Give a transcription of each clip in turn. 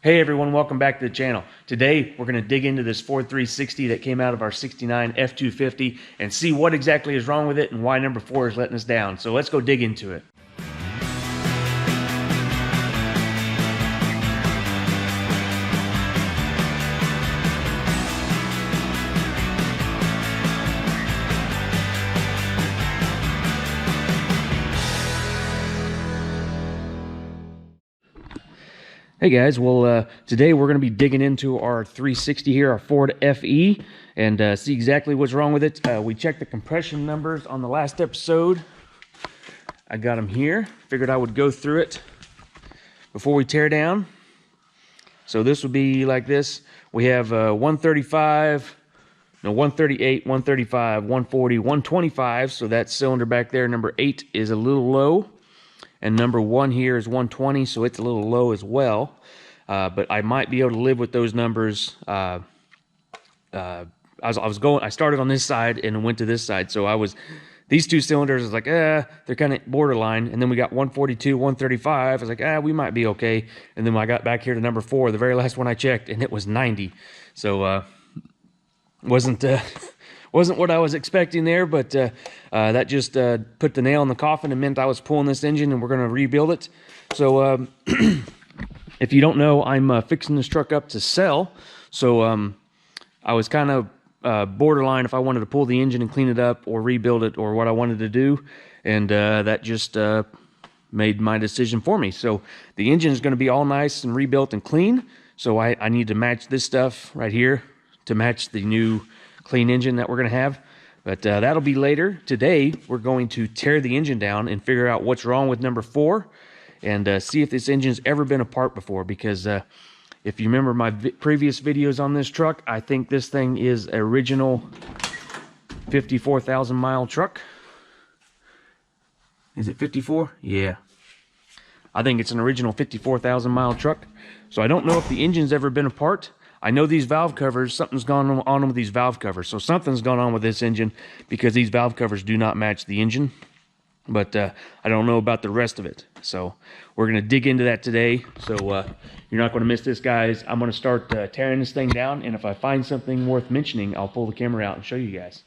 Hey everyone, welcome back to the channel. Today we're going to dig into this Ford 360 that came out of our 69 F250 and see what exactly is wrong with it and why number 4 is letting us down. So let's go dig into it. Hey guys, well today we're going to be digging into our 360 here, our Ford FE, and see exactly what's wrong with it. We checked the compression numbers on the last episode. I got them here. Figured I would go through it before we tear down. So this would be like this. We have 135, no 138, 135, 140, 125. So that cylinder back there, number 8, is a little low. And number 1 here is 120, so it's a little low as well. But I might be able to live with those numbers. I started on this side and went to this side. So these two cylinders, I was like, they're kind of borderline. And then we got 142, 135. I was like, we might be okay. And then I got back here to number 4, the very last one I checked, and it was 90. So wasn't what I was expecting there, but that just put the nail in the coffin and meant I was pulling this engine and we're going to rebuild it. So if you don't know, I'm fixing this truck up to sell. So I was kind of borderline if I wanted to pull the engine and clean it up or rebuild it or what I wanted to do. And that just made my decision for me. So the engine is going to be all nice and rebuilt and clean. So I need to match this stuff right here to match the new clean engine that we're going to have, but that'll be later. Today we're going to tear the engine down and figure out what's wrong with number 4 and see if this engine's ever been apart before, because if you remember my previous videos on this truck, I think this thing is original 54,000 mile truck. Is it 54? Yeah, I think it's an original 54,000 mile truck. So I don't know if the engine's ever been apart. I know these valve covers, something's gone on with these valve covers. So something's gone on with this engine because these valve covers do not match the engine. But I don't know about the rest of it. So we're going to dig into that today. So you're not going to miss this, guys. I'm going to start tearing this thing down. And if I find something worth mentioning, I'll pull the camera out and show you guys.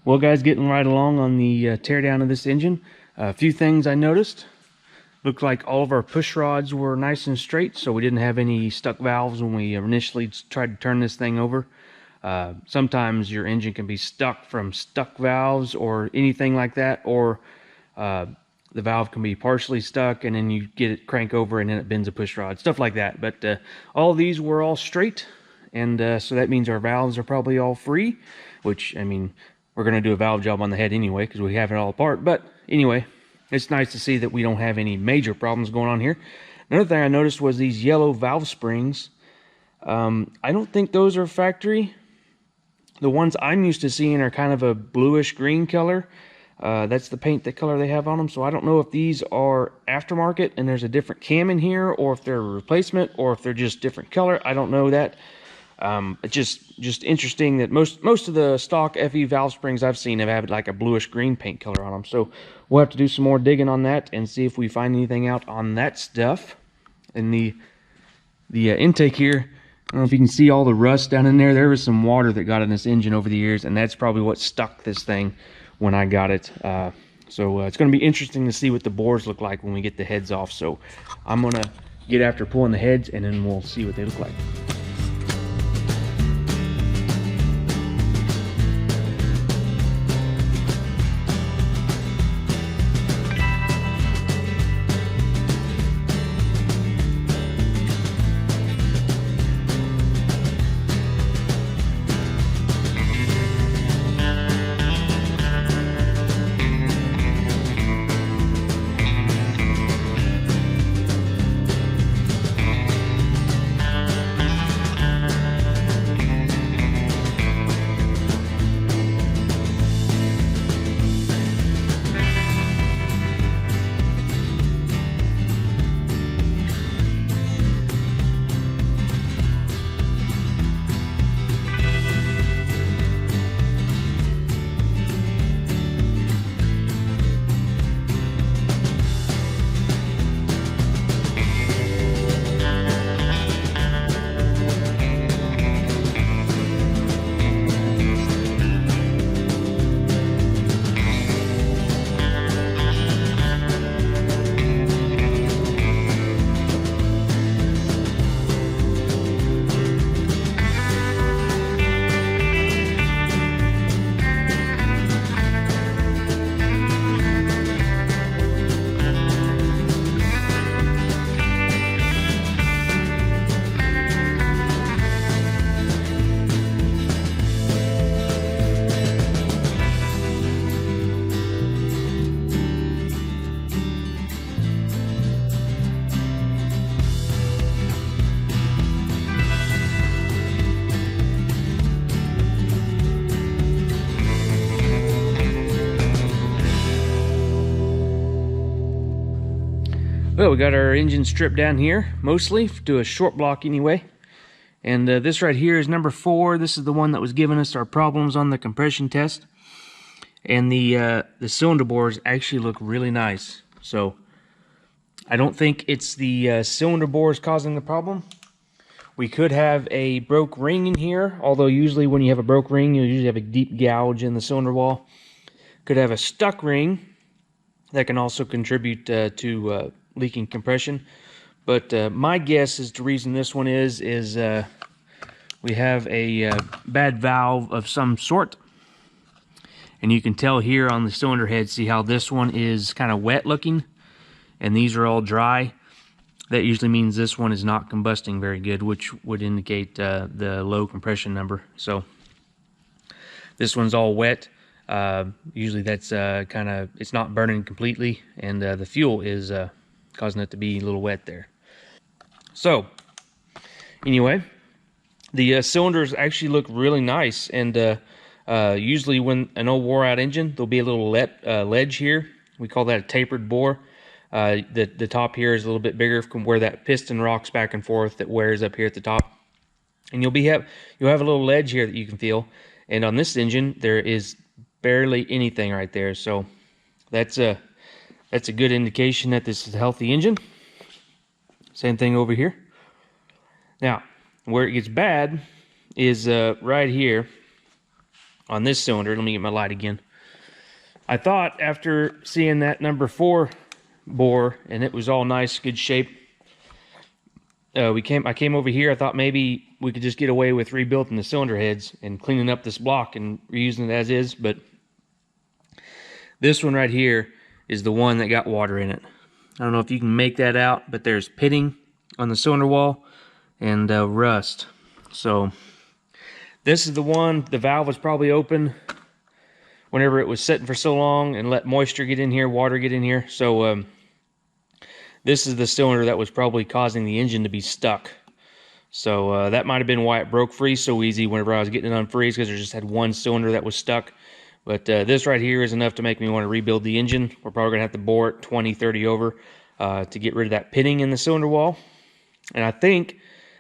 Well, guys, getting right along on the teardown of this engine. A few things I noticed. Looked like all of our push rods were nice and straight, so we didn't have any stuck valves when we initially tried to turn this thing over. Sometimes your engine can be stuck from stuck valves or anything like that, or the valve can be partially stuck and then you get it crank over and then it bends a push rod, stuff like that. But all of these were all straight, and so that means our valves are probably all free, which, I mean, we're going to do a valve job on the head anyway because we have it all apart. But anyway, it's nice to see that we don't have any major problems going on here. Another thing I noticed was these yellow valve springs. I don't think those are factory. The ones I'm used to seeing are kind of a bluish green color. That's the paint, the color they have on them. So I don't know if these are aftermarket and there's a different cam in here, or if they're a replacement, or if they're just different color. I don't know that. It's just interesting that most of the stock FE valve springs I've seen have had like a bluish green paint color on them. So we'll have to do some more digging on that and see if we find anything out on that stuff. And the intake here, I don't know if you can see all the rust down in there. There was some water that got in this engine over the years, and that's probably what stuck this thing when I got it. So it's going to be interesting to see what the bores look like when we get the heads off. So I'm going to get after pulling the heads, and then we'll see what they look like. Well, we got our engine stripped down here, mostly to a short block anyway. And this right here is number 4. This is the one that was giving us our problems on the compression test. And the cylinder bores actually look really nice. So I don't think it's the cylinder bores causing the problem. We could have a broke ring in here, although usually when you have a broke ring, you usually have a deep gouge in the cylinder wall. Could have a stuck ring that can also contribute to leaking compression. But my guess is the reason this one is we have a bad valve of some sort. And you can tell here on the cylinder head, see how this one is kind of wet looking, and these are all dry. That usually means this one is not combusting very good, which would indicate the low compression number. So this one's all wet. Usually that's it's not burning completely, and the fuel is causing it to be a little wet there. So anyway, the cylinders actually look really nice, and usually when an old wore out engine, there'll be a little ledge here. We call that a tapered bore. The top here is a little bit bigger from where that piston rocks back and forth that wears up here at the top. And you'll have a little ledge here that you can feel. And on this engine, there is barely anything right there. So that's a good indication that this is a healthy engine. Same thing over here. Now, where it gets bad is right here on this cylinder. Let me get my light again. I thought after seeing that number 4 bore and it was all nice, good shape, I came over here. I thought maybe we could just get away with rebuilding the cylinder heads and cleaning up this block and reusing it as is, but this one right here is the one that got water in it. I don't know if you can make that out, but there's pitting on the cylinder wall and rust. So this is the one. The valve was probably open whenever it was sitting for so long and let moisture get in here, water get in here. So this is the cylinder that was probably causing the engine to be stuck. So that might have been why it broke free so easy whenever I was getting it unfreeze, because it just had one cylinder that was stuck. But this right here is enough to make me want to rebuild the engine. We're probably going to have to bore it 20, 30 over to get rid of that pitting in the cylinder wall. And I think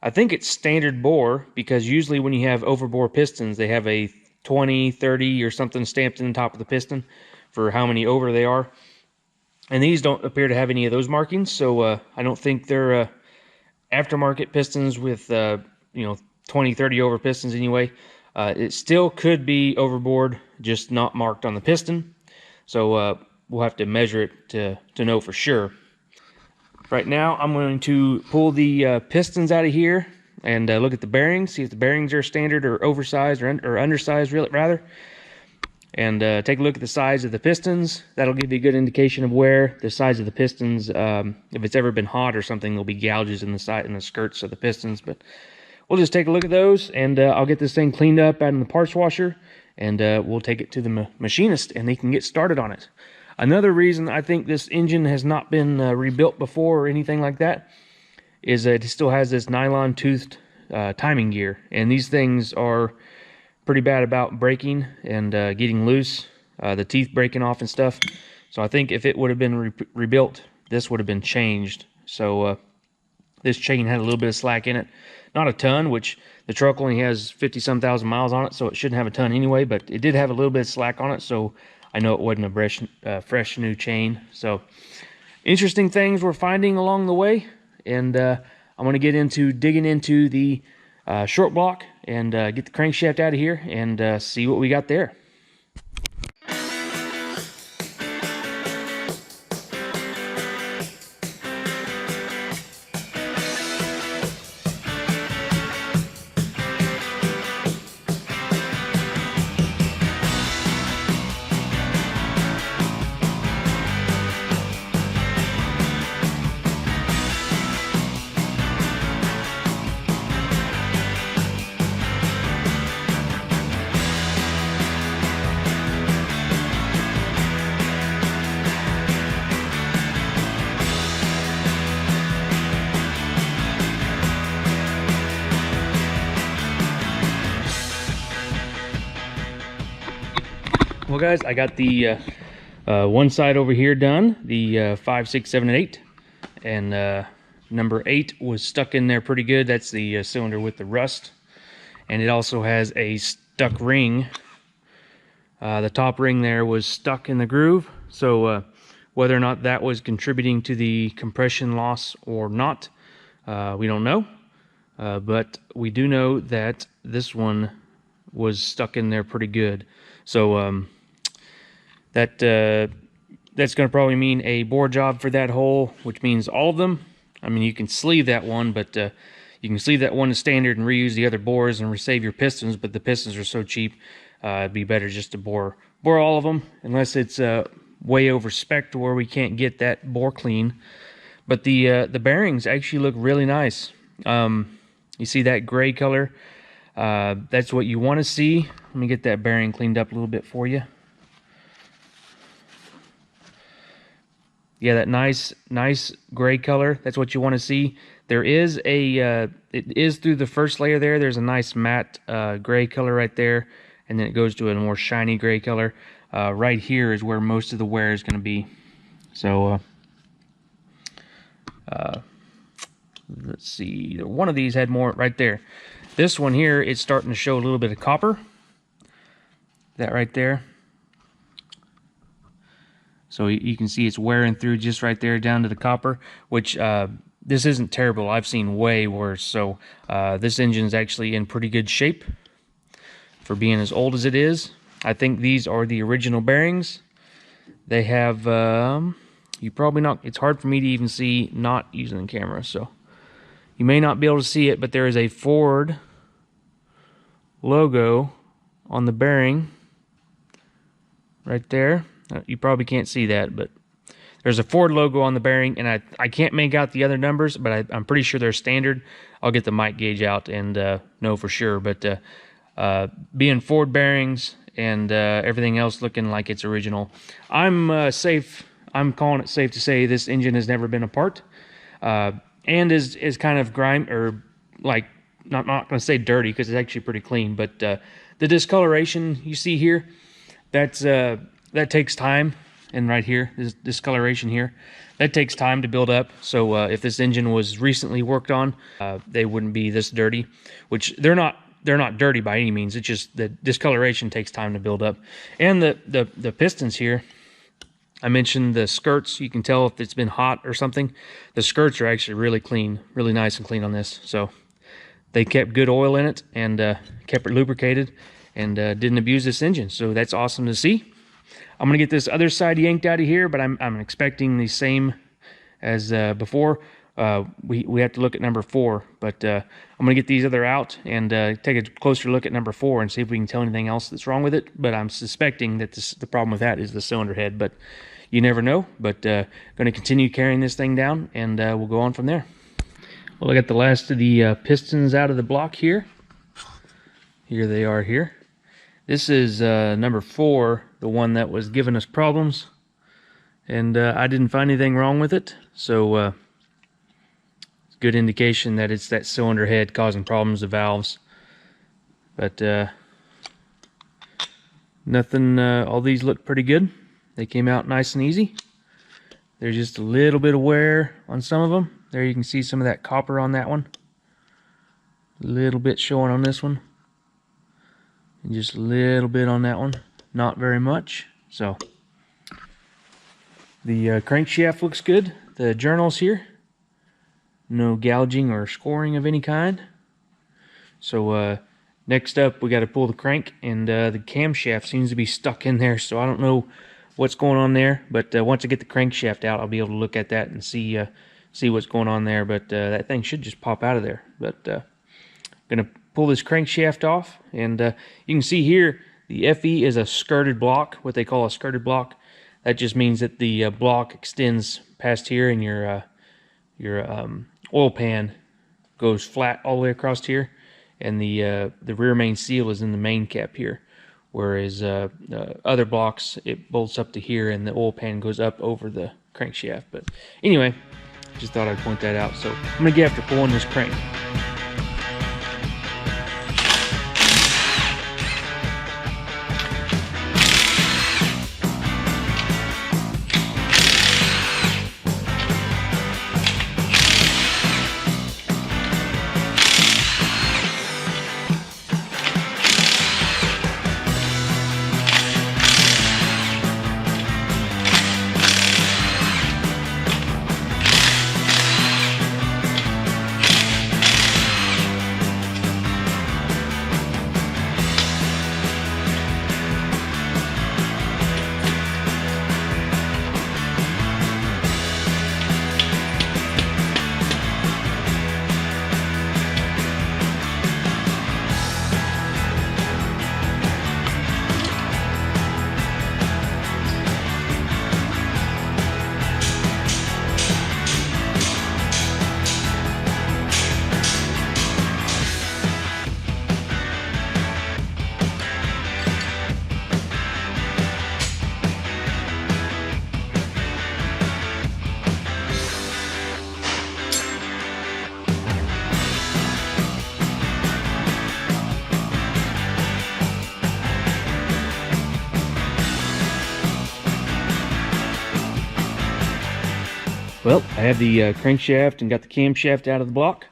it's standard bore, because usually when you have overbore pistons, they have a 20, 30 or something stamped in the top of the piston for how many over they are. And these don't appear to have any of those markings, so I don't think they're aftermarket pistons with 20, 30 over pistons anyway. It still could be overboard, just not marked on the piston. So we'll have to measure it to know for sure. Right now, I'm going to pull the pistons out of here and look at the bearings, see if the bearings are standard or oversized or undersized, rather. And take a look at the size of the pistons. That'll give you a good indication of where the size of the pistons, if it's ever been hot or something, there'll be gouges in the side and the skirts of the pistons. But we'll just take a look at those, and I'll get this thing cleaned up out in the parts washer, and we'll take it to the machinist, and they can get started on it. Another reason I think this engine has not been rebuilt before or anything like that is that it still has this nylon toothed timing gear, and these things are pretty bad about breaking and getting loose, the teeth breaking off and stuff. So I think if it would have been rebuilt, this would have been changed. So this chain had a little bit of slack in it, not a ton, which the truck only has 50-some thousand miles on it, so it shouldn't have a ton anyway, but it did have a little bit of slack on it, so I know it wasn't a fresh new chain. So interesting things we're finding along the way, and I'm going to get into digging into the short block and get the crankshaft out of here and see what we got there. Well, guys, I got the one side over here done, the 5, 6, 7, and 8, and number 8 was stuck in there pretty good. That's the cylinder with the rust, and it also has a stuck ring. The top ring there was stuck in the groove, so whether or not that was contributing to the compression loss or not, we don't know. But we do know that this one was stuck in there pretty good. So that's going to probably mean a bore job for that hole, which means all of them. I mean, you can sleeve that one, but you can sleeve that one as standard and reuse the other bores and save your pistons, but the pistons are so cheap, it'd be better just to bore all of them, unless it's way over spec to where we can't get that bore clean. But the bearings actually look really nice. You see that gray color? That's what you want to see. Let me get that bearing cleaned up a little bit for you. Yeah, that nice gray color. That's what you want to see. There is it is through the first layer there. There's a nice matte gray color right there, and then it goes to a more shiny gray color. Right here is where most of the wear is going to be. So let's see. One of these had more right there. This one here is starting to show a little bit of copper. That right there. So you can see it's wearing through just right there down to the copper, which this isn't terrible. I've seen way worse. So this engine is actually in pretty good shape for being as old as it is. I think these are the original bearings. They have, you probably not, it's hard for me to even see not using the camera, so you may not be able to see it, but there is a Ford logo on the bearing right there. You probably can't see that, but there's a Ford logo on the bearing, and I can't make out the other numbers, but I'm pretty sure they're standard. I'll get the mic gauge out and know for sure, but being Ford bearings and everything else looking like it's original, I'm calling it safe to say this engine has never been apart, and is kind of grime, or like, not going to say dirty because it's actually pretty clean, but the discoloration you see here, that takes time. And right here, this discoloration here, that takes time to build up. So if this engine was recently worked on, they wouldn't be this dirty, which they're not dirty by any means. It's just the discoloration takes time to build up. And the pistons here, I mentioned the skirts. You can tell if it's been hot or something. The skirts are actually really clean, really nice and clean on this. So they kept good oil in it and kept it lubricated and didn't abuse this engine. So that's awesome to see. I'm going to get this other side yanked out of here, but I'm expecting the same as before. We have to look at number 4, but I'm going to get these other out and take a closer look at number 4 and see if we can tell anything else that's wrong with it. But I'm suspecting that the problem with that is the cylinder head, but you never know. But going to continue carrying this thing down, and we'll go on from there. Well, I got the last of the pistons out of the block here. Here they are here. This is number 4, the one that was giving us problems, and I didn't find anything wrong with it, so it's a good indication that it's that cylinder head causing problems with valves. But nothing, all these look pretty good. They came out nice and easy. There's just a little bit of wear on some of them. There you can see some of that copper on that one. A little bit showing on this one. And just a little bit on that one, not very much. So the crankshaft looks good. The journals here, no gouging or scoring of any kind. So next up, we got to pull the crank, and the camshaft seems to be stuck in there. So I don't know what's going on there, but once I get the crankshaft out, I'll be able to look at that and see what's going on there. But that thing should just pop out of there. But gonna pull this crankshaft off, and you can see here the FE is a skirted block, what they call a skirted block. That just means that the block extends past here, and your oil pan goes flat all the way across here, and the rear main seal is in the main cap here, whereas other blocks, it bolts up to here and the oil pan goes up over the crankshaft. But anyway, just thought I'd point that out. So I'm gonna get after pulling this crank. Well, I have the crankshaft and got the camshaft out of the block.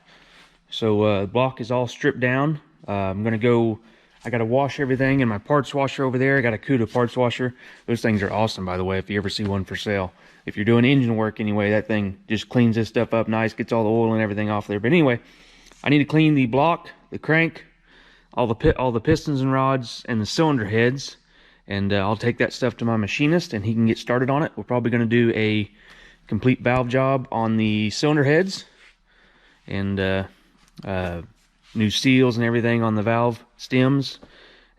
So the block is all stripped down. I'm gonna go, I gotta wash everything in my parts washer over there. I got a Cuda parts washer. Those things are awesome, by the way, if you ever see one for sale. If you're doing engine work anyway, that thing just cleans this stuff up nice, gets all the oil and everything off there. But anyway, I need to clean the block, the crank, all the pistons and rods, and the cylinder heads. And I'll take that stuff to my machinist and he can get started on it. We're probably gonna do a complete valve job on the cylinder heads and new seals and everything on the valve stems,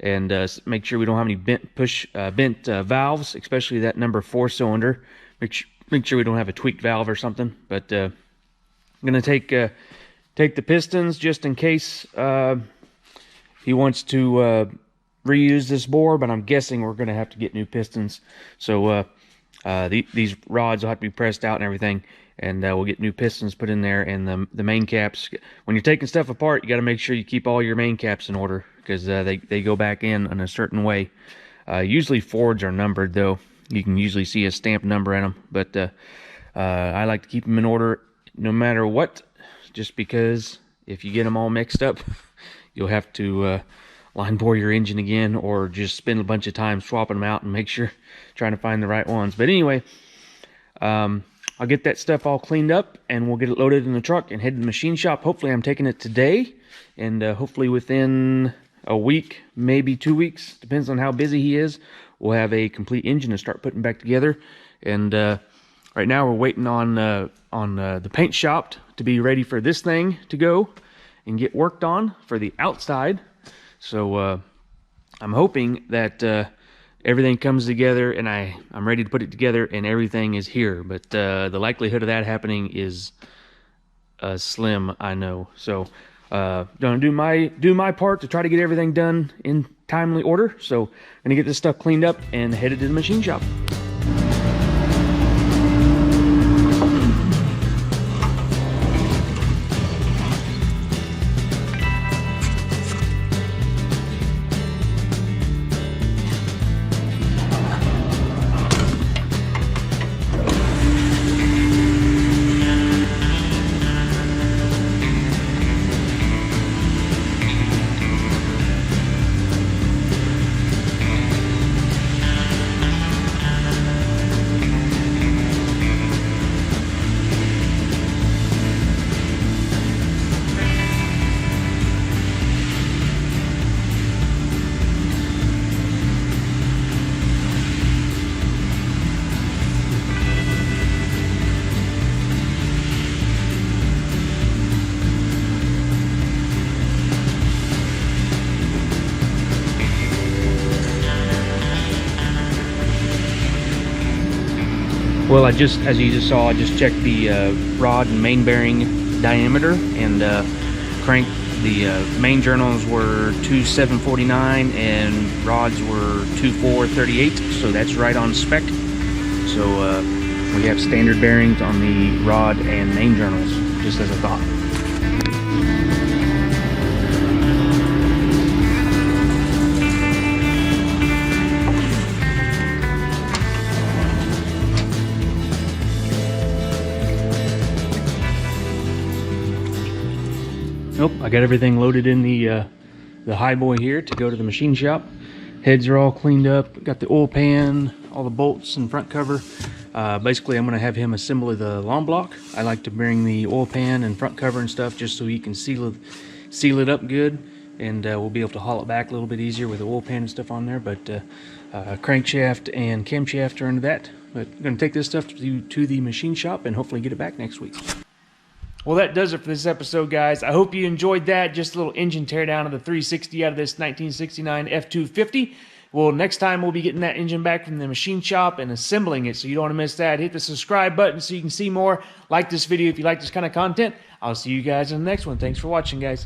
and make sure we don't have any bent valves, especially that number 4 cylinder. Make sure we don't have a tweaked valve or something. But I'm gonna take the pistons just in case he wants to reuse this bore, but I'm guessing we're gonna have to get new pistons. So these rods will have to be pressed out and everything, and we'll get new pistons put in there, and the main caps. When you're taking stuff apart, you got to make sure you keep all your main caps in order, because they go back in a certain way. Usually Fords are numbered, though. You can usually see a stamped number in them, but I like to keep them in order no matter what, just because if you get them all mixed up, you'll have to line bore your engine again, or just spend a bunch of time swapping them out and make sure, trying to find the right ones. But anyway, I'll get that stuff all cleaned up and we'll get it loaded in the truck and head to the machine shop. Hopefully I'm taking it today, and hopefully within a week, maybe 2 weeks, depends on how busy he is, we'll have a complete engine to start putting back together. And right now we're waiting on the paint shop to be ready for this thing to go and get worked on for the outside. So I'm hoping that everything comes together and I'm ready to put it together and everything is here. But the likelihood of that happening is slim, I know. So gonna do my part to try to get everything done in timely order. So I'm gonna get this stuff cleaned up and headed to the machine shop. Well, as you just saw, I just checked the rod and main bearing diameter, and crank. The main journals were 2.749 and rods were 2.438, so that's right on spec. So we have standard bearings on the rod and main journals, just as a thought. Nope, I got everything loaded in the Highboy here to go to the machine shop. Heads are all cleaned up. Got the oil pan, all the bolts and front cover. Basically, I'm going to have him assemble the long block. I like to bring the oil pan and front cover and stuff just so he can seal it up good, and we'll be able to haul it back a little bit easier with the oil pan and stuff on there. But crankshaft and camshaft are into that. But I'm going to take this stuff to the machine shop and hopefully get it back next week. Well, that does it for this episode, guys. I hope you enjoyed that. Just a little engine teardown of the 360 out of this 1969 F250. Well, next time we'll be getting that engine back from the machine shop and assembling it, so you don't want to miss that. Hit the subscribe button so you can see more. Like this video if you like this kind of content. I'll see you guys in the next one. Thanks for watching, guys.